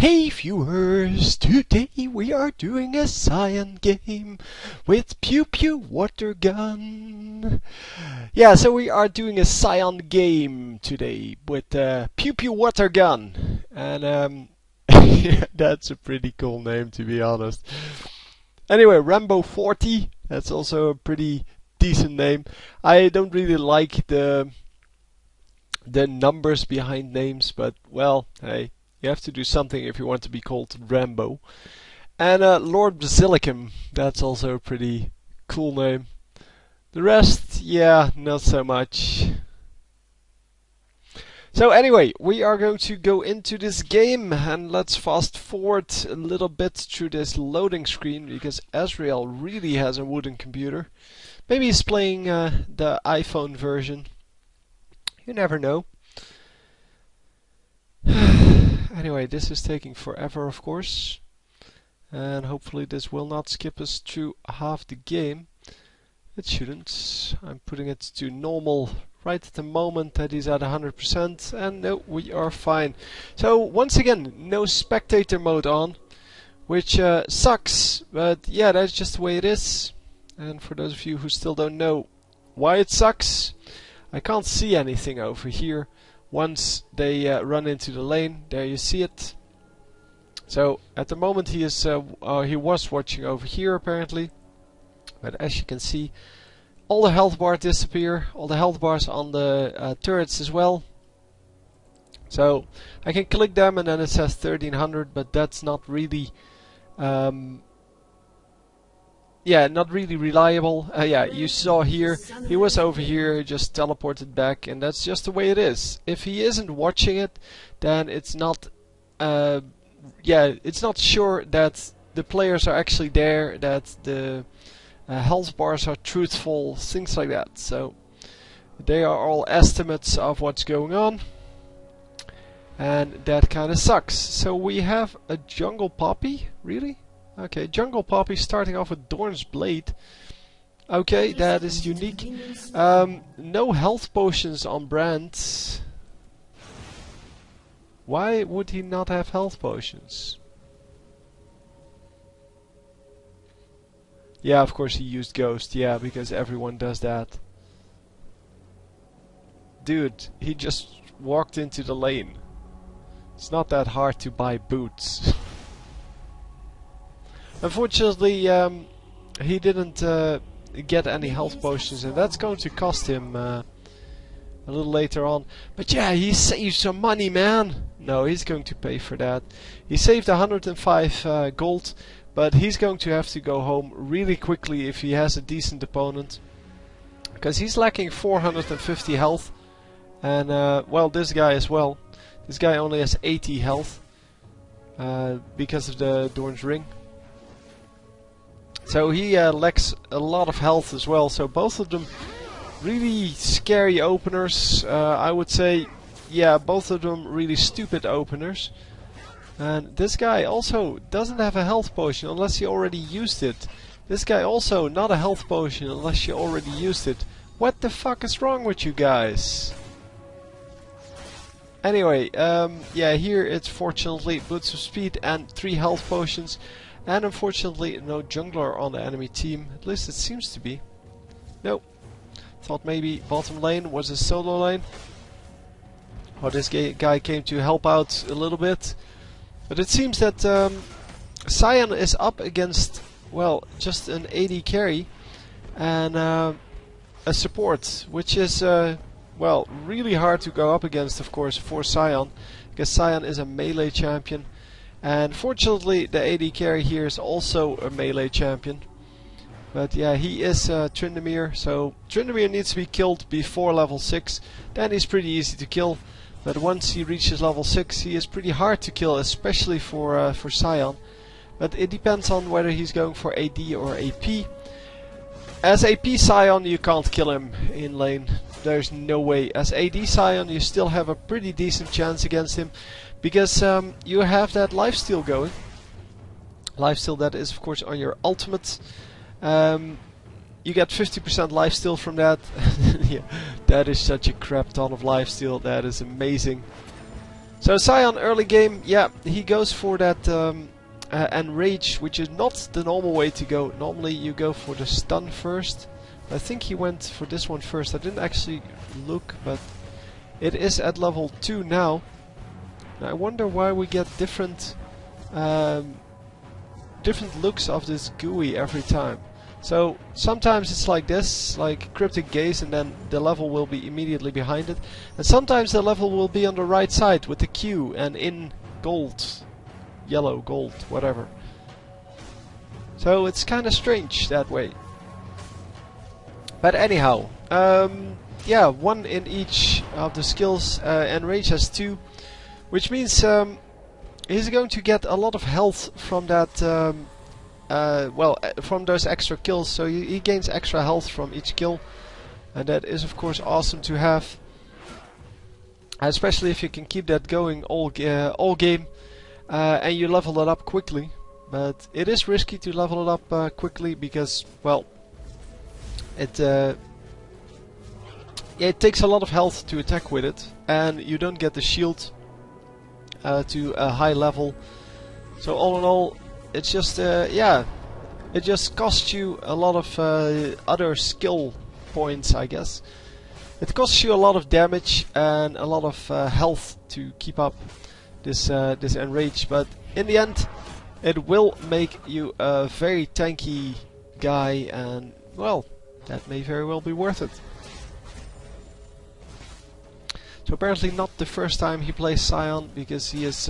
Hey viewers, today we are doing a Sion game with Pew Pew Water Gun. Yeah, so we are doing a Sion game today with Pew Pew Water Gun. And that's a pretty cool name, to be honest. Anyway, Rambo 40, that's also a pretty decent name. I don't really like the numbers behind names, but well, hey. You have to do something if you want to be called Rambo. And Lord Basilicum, that's also a pretty cool name. The rest, yeah, not so much. So anyway, we are going to go into this game, and let's fast forward a little bit through this loading screen, because Azrael really has a wooden computer. Maybe he's playing the iPhone version. You never know. Anyway, this is taking forever, of course, and hopefully this will not skip us through half the game. It shouldn't. I'm putting it to normal right at the moment that he's at 100%, and no, we are fine. So once again, no spectator mode on, which sucks, but yeah, that's just the way it is. And for those of you who still don't know why it sucks, I can't see anything over here. Once they run into the lane, there you see it. So at the moment he was watching over here apparently, but as you can see, all the health bars disappear, all the health bars on the turrets as well. So I can click them and then it says 1300, but that's not really not really reliable. Yeah, you saw here, he was over here, he just teleported back, and that's just the way it is. If he isn't watching it, then it's not, it's not sure that the players are actually there, that the health bars are truthful, things like that. So they are all estimates of what's going on, and that kind of sucks. So we have a jungle poppy, really? Okay, Jungle Poppy starting off with Dorn's Blade. Okay, that is unique. No health potions on Brand. Why would he not have health potions? Yeah, of course he used Ghost. Yeah, because everyone does that. Dude, he just walked into the lane. It's not that hard to buy boots. Unfortunately, he didn't get any health potions, and that's going to cost him a little later on. But yeah, he saved some money, man! No, he's going to pay for that. He saved 105 gold, but he's going to have to go home really quickly if he has a decent opponent. Because he's lacking 450 health, and well, this guy as well. This guy only has 80 health because of the Dorn's Ring. So he lacks a lot of health as well, so both of them really scary openers. I would say, yeah, both of them really stupid openers. And this guy also doesn't have a health potion unless he already used it. This guy also not a health potion unless you already used it. What the fuck is wrong with you guys? Anyway, yeah, here it's fortunately boots of speed and 3 health potions. And unfortunately no jungler on the enemy team, at least it seems to be. Nope. Thought maybe bottom lane was a solo lane. Or this guy came to help out a little bit. But it seems that Sion is up against, well, just an AD carry and a support, which is, well, really hard to go up against, of course, for Sion, because Sion is a melee champion. And fortunately the AD carry here is also a melee champion. But yeah, he is Tryndamere, so Tryndamere needs to be killed before level 6. Then he's pretty easy to kill. But once he reaches level 6 he is pretty hard to kill, especially for Sion. But it depends on whether he's going for AD or AP. As AP Sion you can't kill him in lane. There's no way. As AD Sion you still have a pretty decent chance against him. Because you have that lifesteal going. Lifesteal that is of course on your ultimate. You get 50% lifesteal from that. Yeah, that is such a crap ton of lifesteal. That is amazing. So Sion early game, yeah, he goes for that enrage, which is not the normal way to go. Normally you go for the stun first. I think he went for this one first. I didn't actually look, but it is at level 2 now. And I wonder why we get different different looks of this GUI every time. So sometimes it's like this, like cryptic gaze, and then the level will be immediately behind it. And sometimes the level will be on the right side with the Q and in gold, yellow, gold, whatever. So it's kind of strange that way. But anyhow, yeah, one in each of the skills, and Rage has 2, which means he's going to get a lot of health from that. Well, from those extra kills, so he gains extra health from each kill, and that is of course awesome to have, especially if you can keep that going all game, and you level it up quickly. But it is risky to level it up quickly because, well, yeah, it takes a lot of health to attack with it, and you don't get the shield to a high level. So all in all, it's just, yeah, it just costs you a lot of other skill points, I guess. It costs you a lot of damage and a lot of health to keep up this this enrage, but in the end, it will make you a very tanky guy, and well, that may very well be worth it. So apparently not the first time he plays Sion, because he is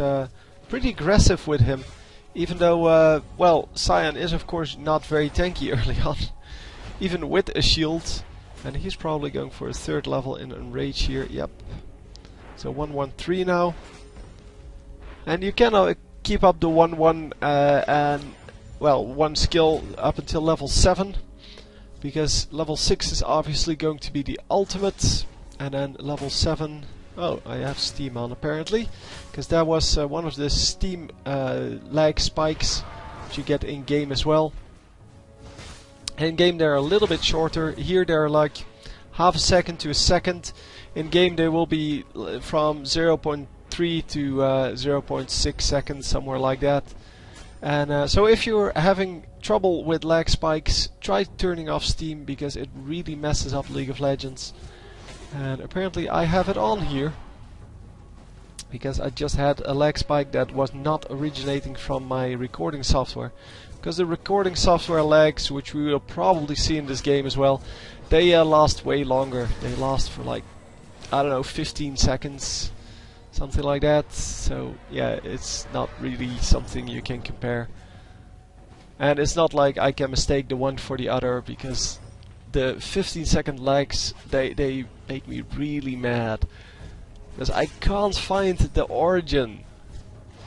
pretty aggressive with him. Even though, well, Sion is of course not very tanky early on, even with a shield. And he's probably going for a 3rd level in Enrage here, yep. So 1-1-3 now. And you can keep up the 1-1 and, well, 1 skill up until level 7. Because level 6 is obviously going to be the ultimate. And then level 7... Oh, I have Steam on apparently, because that was one of the Steam lag spikes that you get in game as well. In game they're a little bit shorter. Here they're like half a second to a second. In game they will be from 0.3 to 0.6 seconds, somewhere like that. And so if you're having trouble with lag spikes, try turning off Steam, because it really messes up League of Legends. And apparently I have it on here, because I just had a lag spike that was not originating from my recording software. Because the recording software lags, which we will probably see in this game as well, they last way longer. They last for like, I don't know, 15 seconds, something like that. So yeah, it's not really something you can compare. And it's not like I can mistake the one for the other, because the 15-second lags, they make me really mad, because I can't find the origin.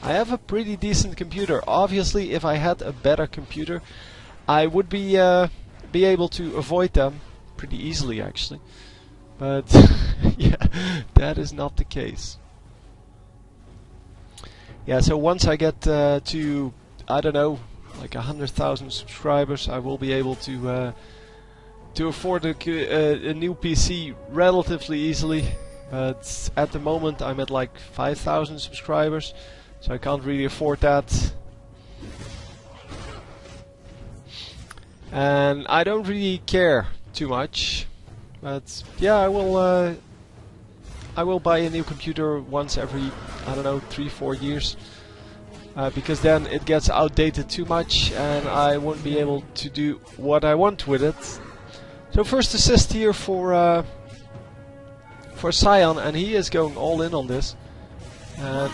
I have a pretty decent computer. Obviously, if I had a better computer, I would be able to avoid them pretty easily, actually. But yeah, that is not the case. Yeah, so once I get to, I don't know, like 100,000 subscribers, I will be able to afford a new PC relatively easily. But at the moment I'm at like 5,000 subscribers, so I can't really afford that. And I don't really care too much. But yeah, I will buy a new computer once every, I don't know, 3-4 years. Because then it gets outdated too much and I won't be able to do what I want with it. So first assist here for Sion, and he is going all in on this. And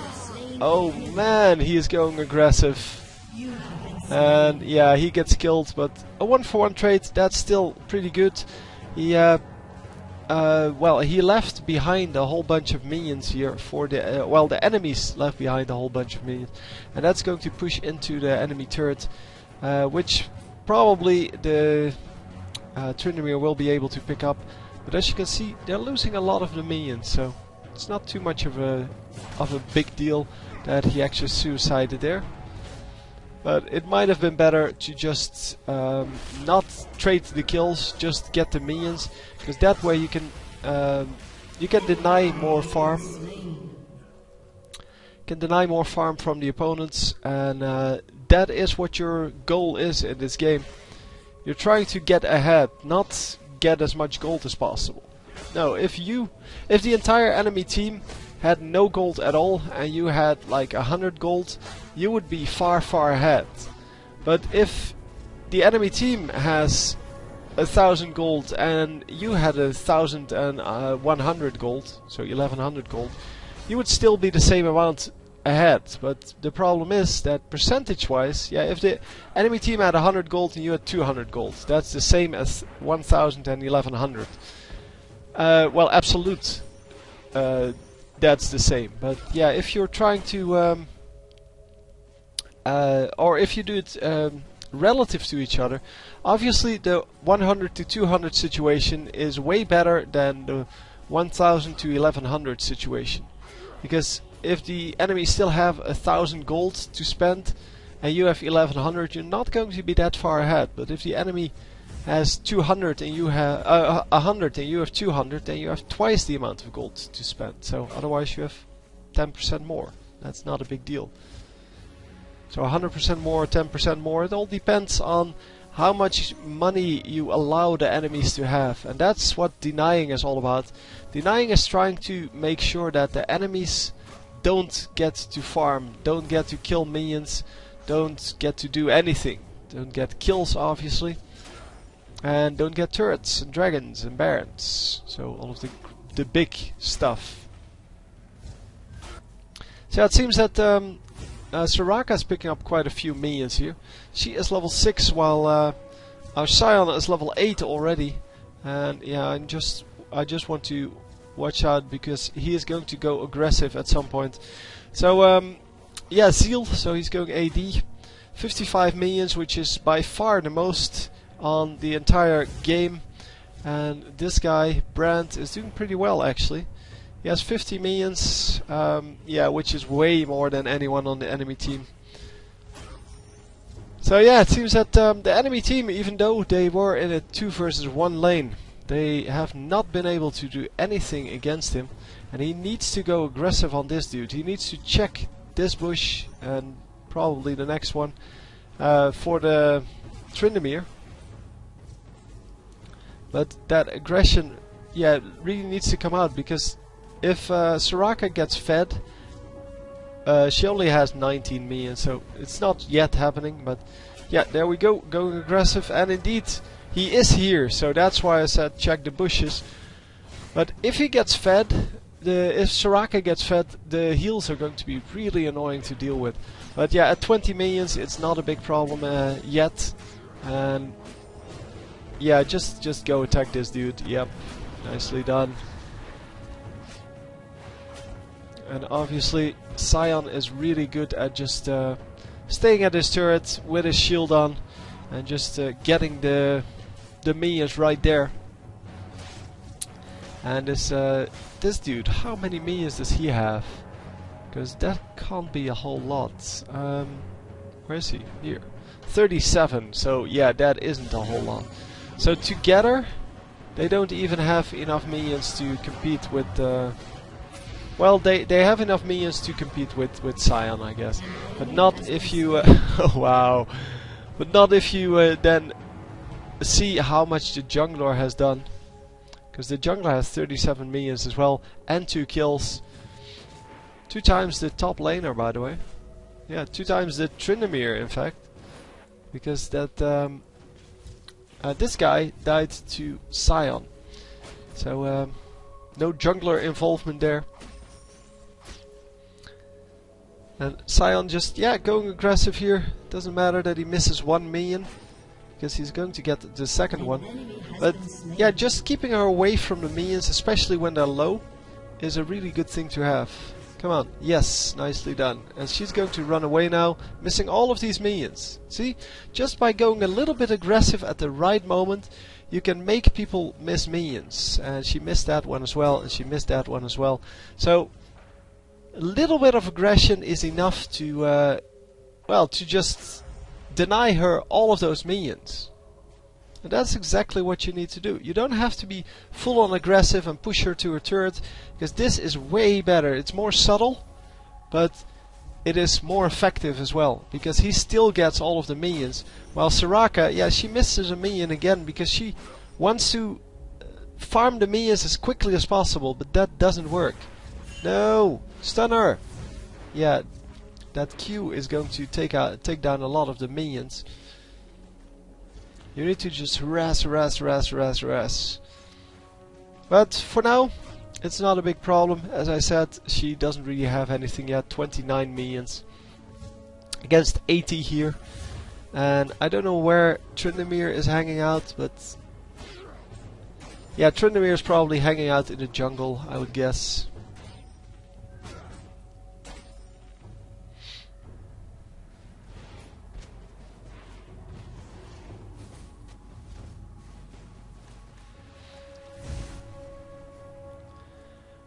oh man, he is going aggressive. And yeah, he gets killed, but a 1-for-1 trade, that's still pretty good. He well, he left behind a whole bunch of minions here for the well, the enemies left behind a whole bunch of minions, and that's going to push into the enemy turret, which probably the Tryndamere will be able to pick up. But as you can see, they're losing a lot of the minions, so it's not too much of a big deal that he actually suicided there. But it might have been better to just not trade the kills, just get the minions, because that way you can deny more farm. can deny more farm from the opponents, and that is what your goal is in this game. You're trying to get ahead, not get as much gold as possible. No, if the entire enemy team had no gold at all and you had like 100 gold, you would be far ahead. But if the enemy team has 1,000 gold and you had 1,100 gold, so 1,100 gold, you would still be the same amount ahead. But the problem is that percentage-wise, yeah, if the enemy team had 100 gold and you had 200 gold, that's the same as 1,000 and 1,100. Well, absolute, that's the same. But yeah, if you're trying to, or if you do it relative to each other, obviously the 100 to 200 situation is way better than the 1,000 to 1,100 situation. Because if the enemy still have 1,000 gold to spend and you have 1,100, you're not going to be that far ahead. But if the enemy has 200 and you have 100 and you have 200, then you have twice the amount of gold to spend. So otherwise you have 10% more. That's not a big deal. So 100% more, 10% more, it all depends on how much money you allow the enemies to have. And that's what denying is all about. Denying is trying to make sure that the enemies don't get to farm, don't get to kill minions, don't get to do anything. Don't get kills, obviously. And don't get turrets and dragons and barons. So all of the big stuff. So it seems that Soraka is picking up quite a few minions here. She is level 6 while our Sion is level 8 already. And yeah, I just want to watch out because he is going to go aggressive at some point. So yeah, Zeal, so he's going AD. 55 minions, which is by far the most on the entire game. And this guy, Brand, is doing pretty well actually. He has 50 minions, yeah, which is way more than anyone on the enemy team. So yeah, it seems that the enemy team, even though they were in a 2 versus 1 lane, they have not been able to do anything against him. And he needs to go aggressive on this dude. He needs to check this bush and probably the next one for the Tryndamere. But that aggression, yeah, really needs to come out, because if Soraka gets fed, she only has 19 minions, so it's not yet happening. But yeah, there we go, going aggressive, and indeed he is here, so that's why I said check the bushes. But if he gets fed, if Soraka gets fed, the heals are going to be really annoying to deal with. But yeah, at 20 minions it's not a big problem yet. And yeah, just go attack this dude. Yep, nicely done. And obviously Sion is really good at just staying at his turret with his shield on and just getting the minions right there. And this dude, how many minions does he have? Because that can't be a whole lot. Where is he? Here. 37, so yeah, that isn't a whole lot. So together, they don't even have enough minions to compete with... well, they have enough minions to compete with Sion, I guess. But not if you... oh, wow. But not if you then see how much the jungler has done. Because the jungler has 37 minions as well, and 2 kills. 2 times the top laner, by the way. Yeah, 2 times the Tryndamere, in fact. Because that this guy died to Sion. So no jungler involvement there. And Sion just, yeah, going aggressive here. Doesn't matter that he misses 1 minion, because he's going to get the second one. But yeah, just keeping her away from the minions, especially when they're low, is a really good thing to have. Come on, yes, nicely done. And she's going to run away now, missing all of these minions. See, just by going a little bit aggressive at the right moment, you can make people miss minions. And she missed that one as well, and she missed that one as well. So a little bit of aggression is enough to, well, to just deny her all of those minions. And that's exactly what you need to do. You don't have to be full on aggressive and push her to her turret, because this is way better. It's more subtle, but it is more effective as well, because he still gets all of the minions, while Soraka, yeah, she misses a minion again because she wants to farm the minions as quickly as possible, but that doesn't work. No! Stun her! Yeah, that Q is going to take down a lot of the minions. You need to just harass. But for now, it's not a big problem. As I said, she doesn't really have anything yet. 29 minions against 80 here. And I don't know where Tryndamere is hanging out, but yeah, Tryndamere is probably hanging out in the jungle, I would guess.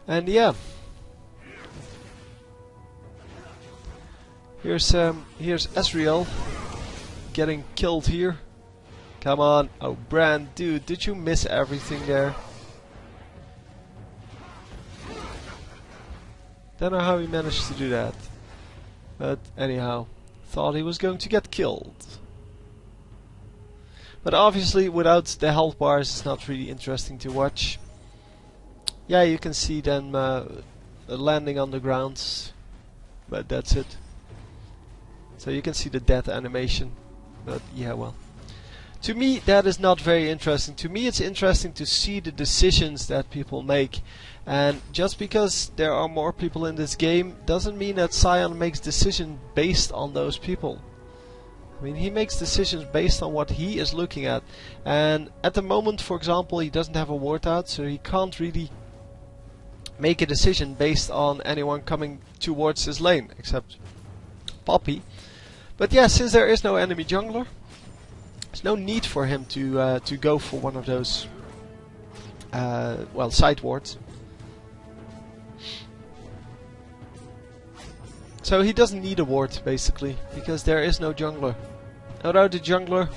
And yeah, here's Ezreal getting killed here. Come on, oh Brand, dude, did you miss everything there? Don't know how he managed to do that, but anyhow, thought he was going to get killed. But obviously, without the health bars, it's not really interesting to watch. Yeah, you can see them landing on the ground, but that's it. So you can see the death animation, but yeah, well. To me, that is not very interesting. To me, it's interesting to see the decisions that people make. And just because there are more people in this game, doesn't mean that Sion makes decisions based on those people. I mean, he makes decisions based on what he is looking at. And at the moment, for example, he doesn't have a ward out, so he can't really make a decision based on anyone coming towards his lane, except Poppy. But yeah, since there is no enemy jungler, there's no need for him to go for one of those well, side wards. So he doesn't need a ward, basically, because there is no jungler. Without the jungler,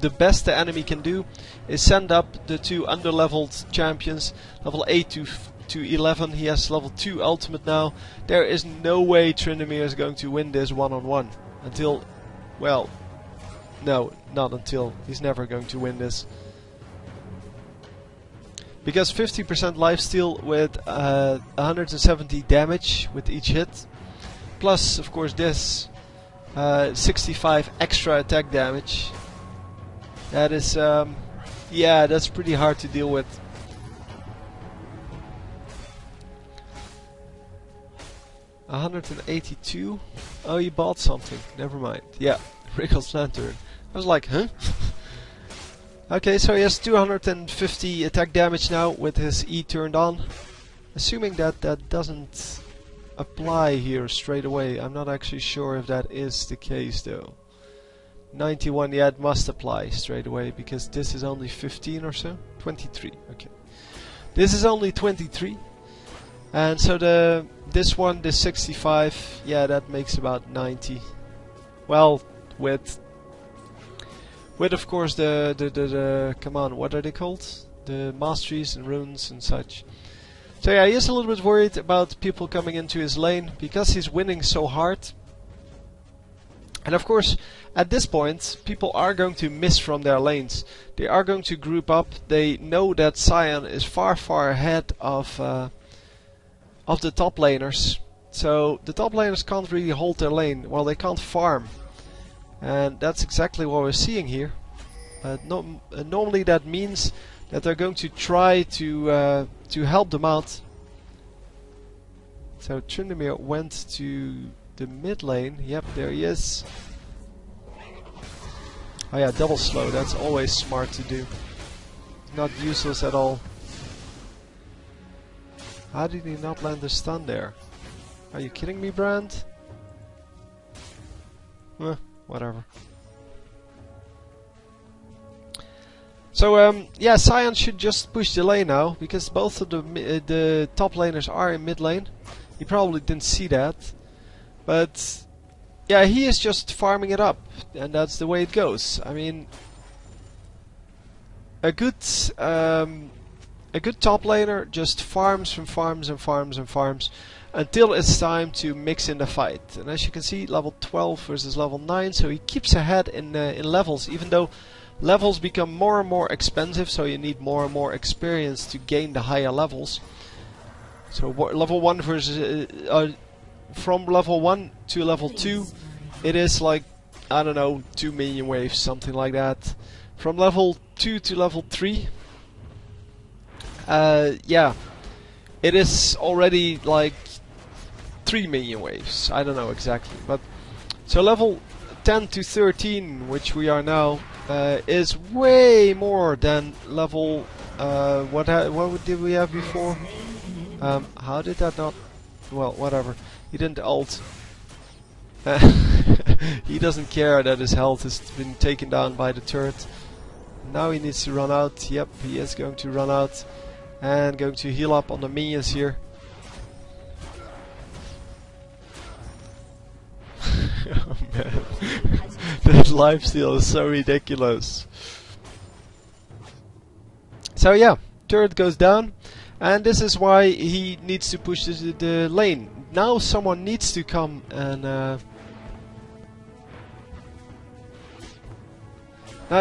the best the enemy can do is send up the two underleveled champions, level 8 to 11. He has level 2 ultimate now. There is no way Tryndamere is going to win this one-on-one. Until, well, no, not until. He's never going to win this. Because 50% lifesteal with 170 damage with each hit. Plus, of course, this 65 extra attack damage. That is, yeah, that's pretty hard to deal with. $182. Oh, you bought something. Never mind. Yeah, Wriggle's Lantern. I was like, huh? Okay, so he has 250 attack damage now with his E turned on. Assuming that that doesn't apply here straight away. I'm not actually sure if that is the case though. 91, yeah, it must apply straight away because this is only 15 or so. 23, okay. This is only 23. And so this one, this 65, yeah, that makes about 90. Well, with of course the come on, what are they called? The masteries and runes and such. So yeah, he is a little bit worried about people coming into his lane because he's winning so hard. And of course, at this point, people are going to miss from their lanes. They are going to group up. They know that Sion is far ahead of the top laners. So the top laners can't really hold their lane. Well, they can't farm. And that's exactly what we're seeing here. Normally that means that they're going to try to help them out. So Tryndamere went to the mid lane. Yep, there he is. Oh yeah, double slow. That's always smart to do. Not useless at all. How did he not land the stun there? Are you kidding me, Brand? Whatever. So yeah, Sion should just push the lane now because both of the top laners are in mid lane. He probably didn't see that, but yeah, he is just farming it up, and that's the way it goes. I mean, a good top laner just farms and farms and farms and farms until it's time to mix in the fight. And as you can see, level 12 versus level 9, so he keeps ahead in levels, even though levels become more and more expensive, so you need more and more experience to gain the higher levels. So level 1 versus from level 1 to level 2, it is like, I don't know, 2 minion waves, something like that. From level 2 to level 3, yeah, it is already like 3 minion waves. I don't know exactly, but so level 10 to 13, which we are now, is way more than level what did we have before? How did that not? Well, whatever. He didn't ult. He doesn't care that his health has been taken down by the turret. Now he needs to run out. Yep, he is going to run out. And going to heal up on the minions here. Oh man. That lifesteal is so ridiculous. So yeah, turret goes down. And this is why he needs to push the lane. Now someone needs to come and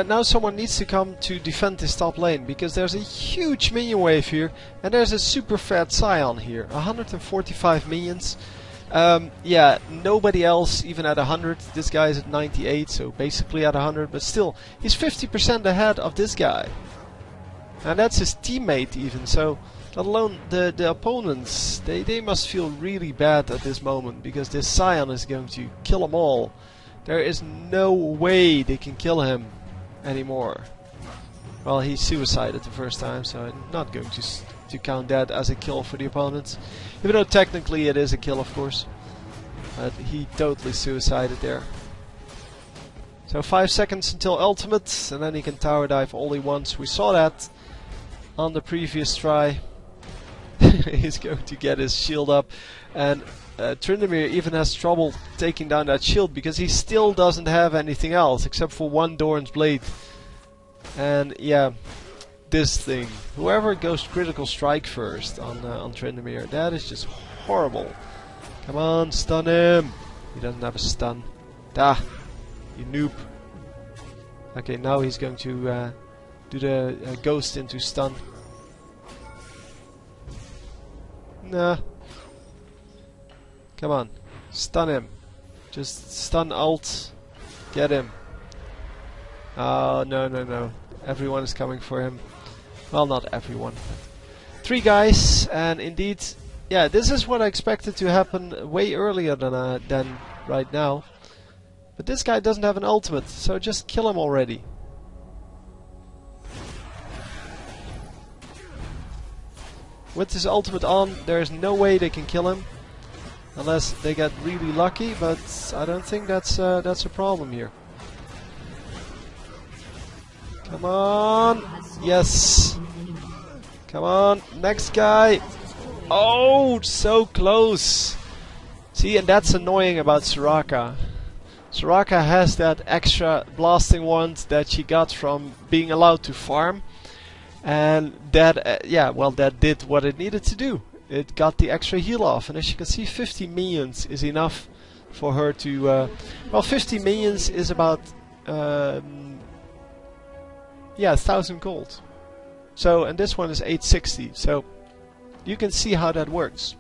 now someone needs to come to defend this top lane, because there's a huge minion wave here, and there's a super fat Sion here, 145 minions. Yeah, nobody else even at 100. This guy is at 98, so basically at 100, but still, he's 50% ahead of this guy. And that's his teammate even, so let alone the opponents, they must feel really bad at this moment, because this Sion is going to kill them all. There is no way they can kill him anymore. Well, he suicided the first time, so I'm not going to count that as a kill for the opponents. Even though technically it is a kill, of course. But he totally suicided there. So 5 seconds until ultimate, and then he can tower dive all he wants. We saw that on the previous try. He's going to get his shield up, and Tryndamere even has trouble taking down that shield, because he still doesn't have anything else except for one Doran's Blade. And yeah, this thing, whoever goes critical strike first on Tryndamere, that is just horrible. Come on, stun him. He doesn't have a stun. Ah, you noob. Okay, now he's going to do the ghost into stun. Nah. Come on, stun him. Just stun ult. Get him. Oh, no, no, no. Everyone is coming for him. Well, not everyone. 3 guys, and indeed, yeah, this is what I expected to happen way earlier than right now. But this guy doesn't have an ultimate, so just kill him already. With his ultimate on, there's no way they can kill him. Unless they get really lucky, but I don't think that's a problem here. Come on! Yes! Come on, next guy! Oh, so close! See, and that's annoying about Soraka. Soraka has that extra blasting wand that she got from being allowed to farm. And that, yeah, well, that did what it needed to do. It got the extra heal off, and as you can see, 50 minions is enough for her to... well, 50 minions is about... yeah, 1000 gold. So, and this one is 860, so you can see how that works.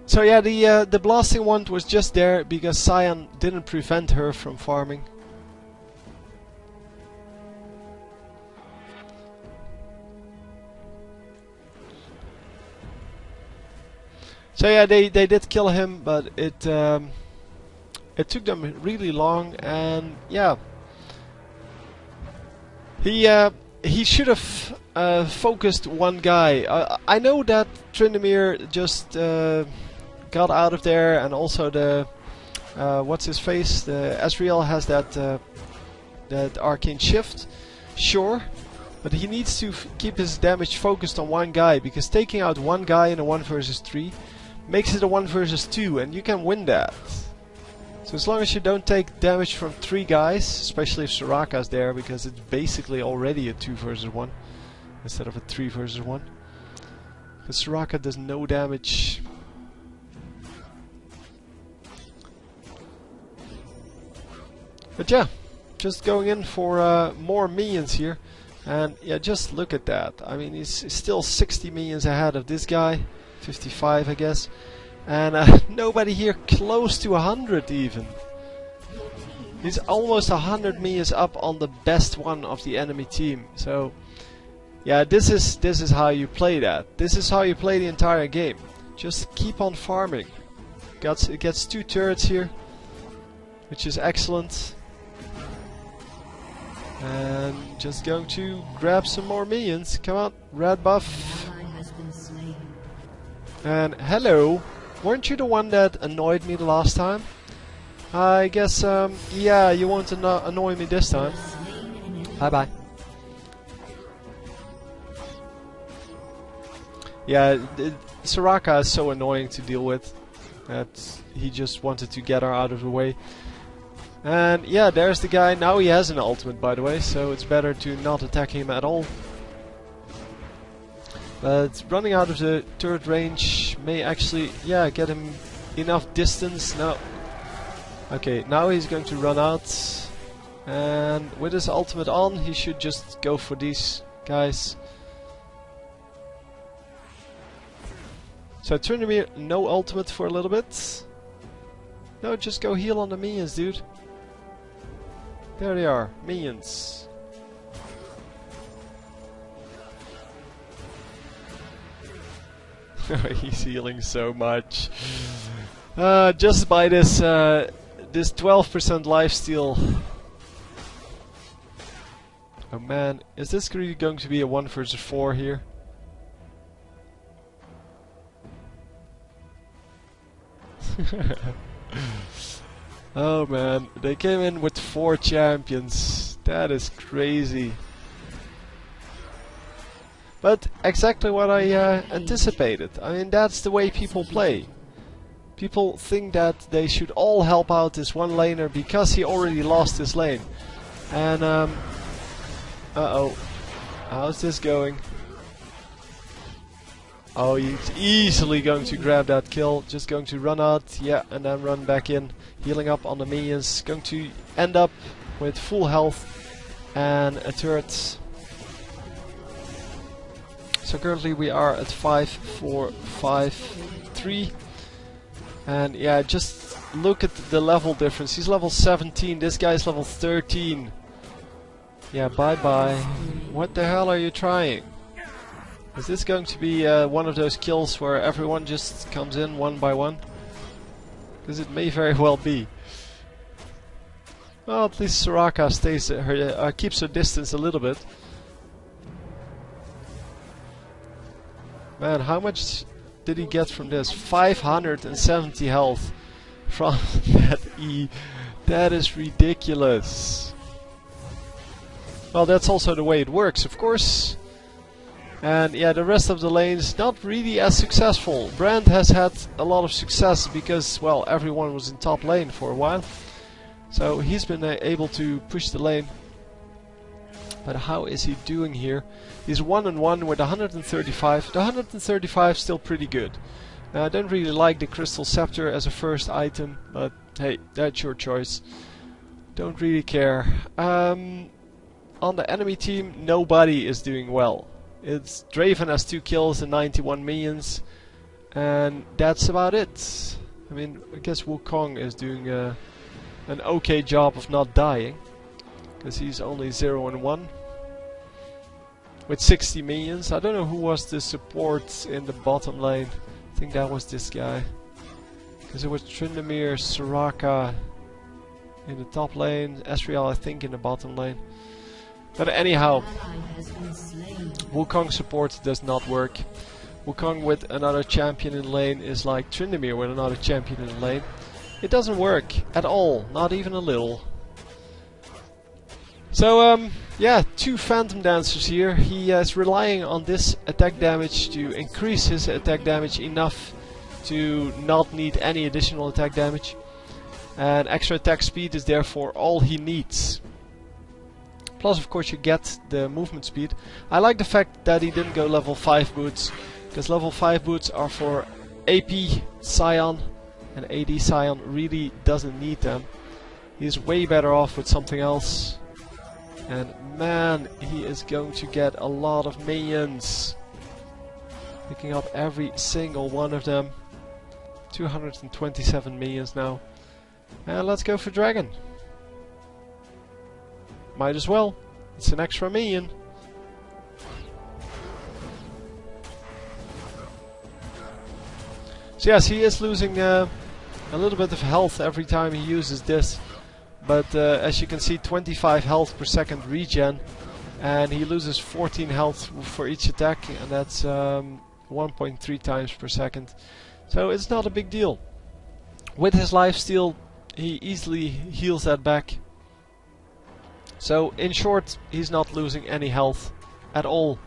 So yeah, the blasting wand was just there because Sion didn't prevent her from farming. So yeah, they did kill him, but it took them really long, and yeah, he should have focused one guy. I know that Tryndamere just got out of there, and also the what's his face, the Ezreal has that arcane shift, sure. But he needs to keep his damage focused on one guy, because taking out one guy in a 1 versus 3 makes it a 1 versus 2, and you can win that. So as long as you don't take damage from 3 guys, especially if Soraka's there, because it's basically already a 2 versus 1 instead of a 3 versus 1. Because Soraka does no damage. But yeah, just going in for more minions here. And yeah, just look at that. I mean, he's still 60 minions ahead of this guy. 55, I guess. And nobody here close to 100 even. He's almost 100 minions up on the best one of the enemy team. So yeah, this is how you play that. This is how you play the entire game. Just keep on farming. It gets 2 turrets here, which is excellent. And just going to grab some more minions. Come on, red buff. And hello, weren't you the one that annoyed me the last time? I guess, yeah, you won't annoy me this time. Bye bye. Yeah, Soraka is so annoying to deal with that he just wanted to get her out of the way. And yeah, there's the guy. Now he has an ultimate, by the way, so it's better to not attack him at all. But running out of the turret range may actually, yeah, get him enough distance. No. Okay, now he's going to run out. And with his ultimate on, he should just go for these guys. So Tryndamere, no ultimate for a little bit. No, just go heal on the minions, dude. There they are, minions. He's healing so much. Just by this this 12% lifesteal. Oh man, is this really going to be a 1 versus 4 here? Oh man, they came in with 4 champions. That is crazy. But exactly what I anticipated. I mean, that's the way people play. People think that they should all help out this one laner because he already lost his lane. And uh-oh. How's this going? Oh, he's easily going to grab that kill. Just going to run out, yeah, and then run back in. Healing up on the minions. Going to end up with full health and a turret. So currently we are at 5, 4, 5, 3. And yeah, just look at the level difference. He's level 17, this guy's level 13. Yeah, bye bye. What the hell are you trying? Is this going to be one of those kills where everyone just comes in one by one? Because it may very well be. Well, at least Soraka stays her, keeps her distance a little bit. Man, how much did he get from this? 570 health from that E. That is ridiculous. Well, that's also the way it works, of course. And yeah, the rest of the lanes not really as successful. Brand has had a lot of success because, well, everyone was in top lane for a while. So he's been able to push the lane. But how is he doing here? He's 1-on-1 with 135. The 135 is still pretty good. Now, I don't really like the Crystal Scepter as a first item, but hey, that's your choice. Don't really care. On the enemy team, nobody is doing well. It's Draven has 2 kills and 91 minions, and that's about it. I mean, I guess Wukong is doing an okay job of not dying, because he's only 0-1 with 60 minions. I don't know who was the support in the bottom lane. I think that was this guy, because it was Tryndamere, Soraka in the top lane, Ezreal I think in the bottom lane. But anyhow, Wukong support does not work. Wukong with another champion in lane is like Tryndamere with another champion in lane. It doesn't work at all, not even a little. So yeah, 2 Phantom Dancers here. He is relying on this attack damage to increase his attack damage enough to not need any additional attack damage. And extra attack speed is therefore all he needs. Plus, of course, you get the movement speed. I like the fact that he didn't go level 5 boots, because level 5 boots are for AP Sion, and AD Sion really doesn't need them. He's way better off with something else. And man, he is going to get a lot of minions. Picking up every single one of them. 227 minions now. And let's go for Dragon. Might as well. It's an extra minion. So yes, he is losing a little bit of health every time he uses this. But as you can see, 25 health per second regen. And he loses 14 health for each attack. And that's 1.3 times per second. So it's not a big deal. With his lifesteal, he easily heals that back. So in short, he's not losing any health at all.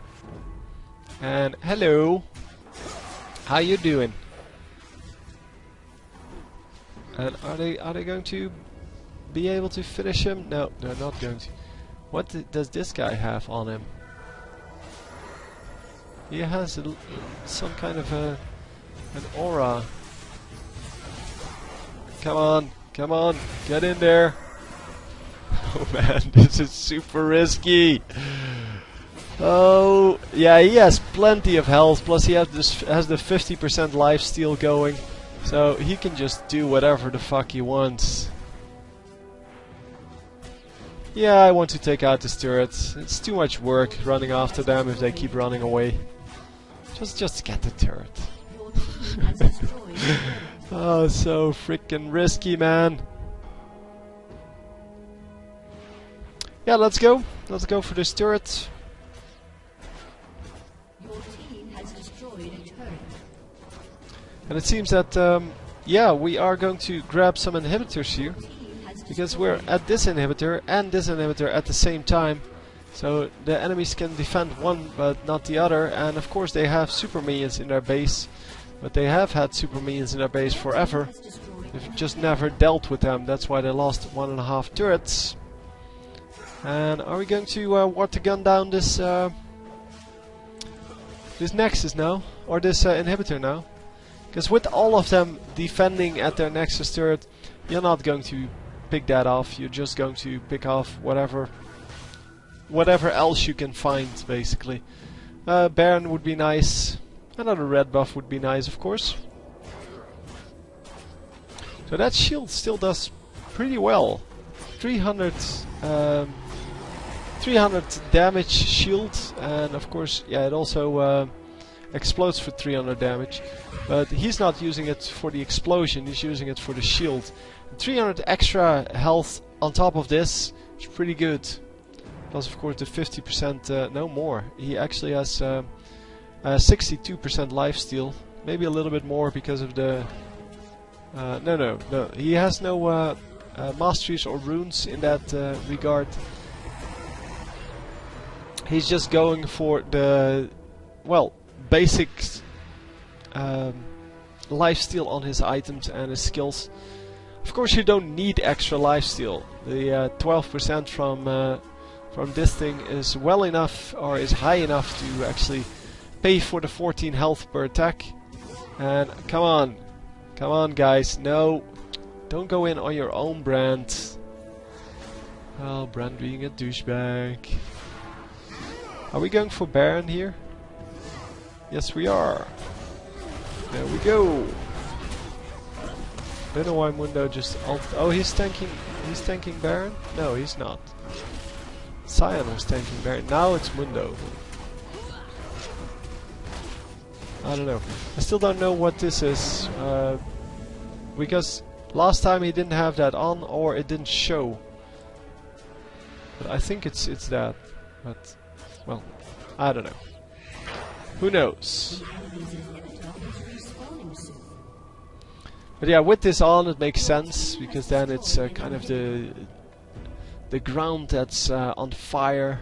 And hello, how you doing? And are they going to be able to finish him? No, they're not going to. What does this guy have on him? He has some kind of an aura. Come on, get in there. Oh man, this is super risky. Oh, yeah, he has plenty of health, plus he has the 50% lifesteal going. So he can just do whatever the fuck he wants. Yeah, I want to take out this turret. It's too much work running after them if they keep running away. Just get the turret. Oh, so freaking risky, man. Yeah, let's go. Let's go for this turret. Your team has destroyed a turret. And it seems that, yeah, we are going to grab some inhibitors here. Because we're at this inhibitor and this inhibitor at the same time. So the enemies can defend one but not the other. And of course they have super minions in their base. But they have had super minions in their base forever. They've just never dealt with them. That's why they lost 1.5 turrets. And are we going to water gun down this this Nexus now? Or this inhibitor now? Because with all of them defending at their Nexus turret, you're not going to pick that off. You're just going to pick off whatever else you can find, basically. Baron would be nice. Another red buff would be nice, of course. So that shield still does pretty well. 300 damage shield, and of course, yeah, it also explodes for 300 damage. But he's not using it for the explosion, he's using it for the shield. 300 extra health on top of this is pretty good. Plus, of course, the 50%, no more. He actually has 62% lifesteal. Maybe a little bit more because of the... No. He has no masteries or runes in that regard. He's just going for the, well, basic lifesteal on his items and his skills. Of course, you don't need extra lifesteal. The 12% from this thing is well enough, or is high enough to actually pay for the 14 health per attack. And come on guys, no, don't go in on your own, Brand. Oh, Brand being a douchebag. Are we going for Baron here? Yes, we are. There we go. Don't know why Mundo just oh, he's tanking Baron? No, he's not. Sion was tanking Baron. Now it's Mundo. I don't know. I still don't know what this is. Because last time he didn't have that on, or it didn't show. But I think it's that. But, well, I don't know. Who knows? But yeah, with this on, it makes sense, because then it's kind of the ground that's on fire.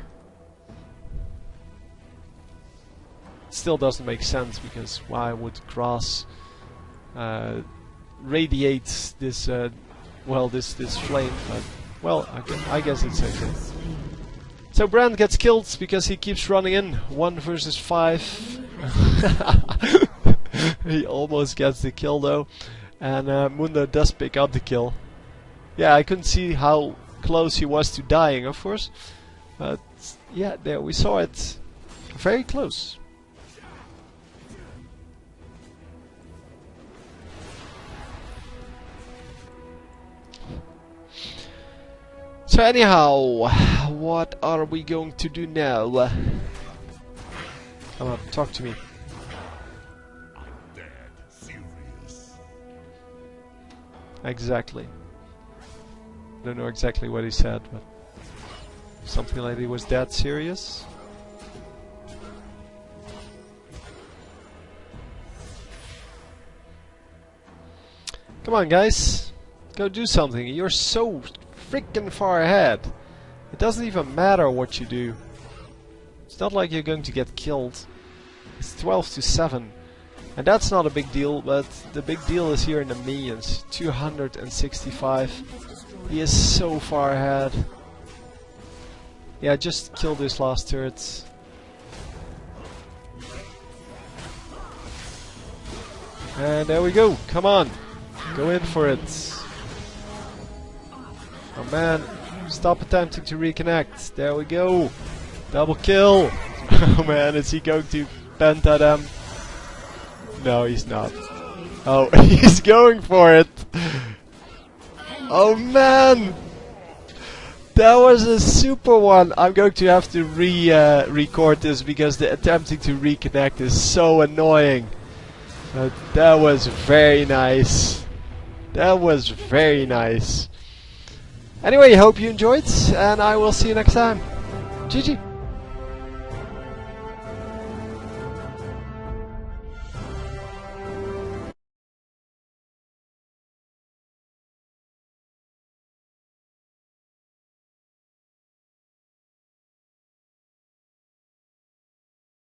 It still doesn't make sense, because why would grass radiate this this flame? But well, I guess it's okay. So Brand gets killed because he keeps running in 1 versus 5. He almost gets the kill though, and Mundo does pick up the kill. Yeah, I couldn't see how close he was to dying, of course, but yeah, there we saw it. Very close. So anyhow, what are we going to do now? Come on, talk to me. Exactly. Don't know exactly what he said, but something like he was that serious. Come on, guys, go do something. You're so freaking far ahead. It doesn't even matter what you do. It's not like you're going to get killed. It's 12-7. And that's not a big deal, but the big deal is here in the minions. 265. He is so far ahead. Yeah, just kill this last turret. And there we go. Come on. Go in for it. Oh man. Stop attempting to reconnect. There we go. Double kill. Oh man, is he going to penta them? No, he's not. Oh, he's going for it. Oh man! That was a super one. I'm going to have to record this because the attempting to reconnect is so annoying. But that was very nice. That was very nice. Anyway, hope you enjoyed, and I will see you next time. GG.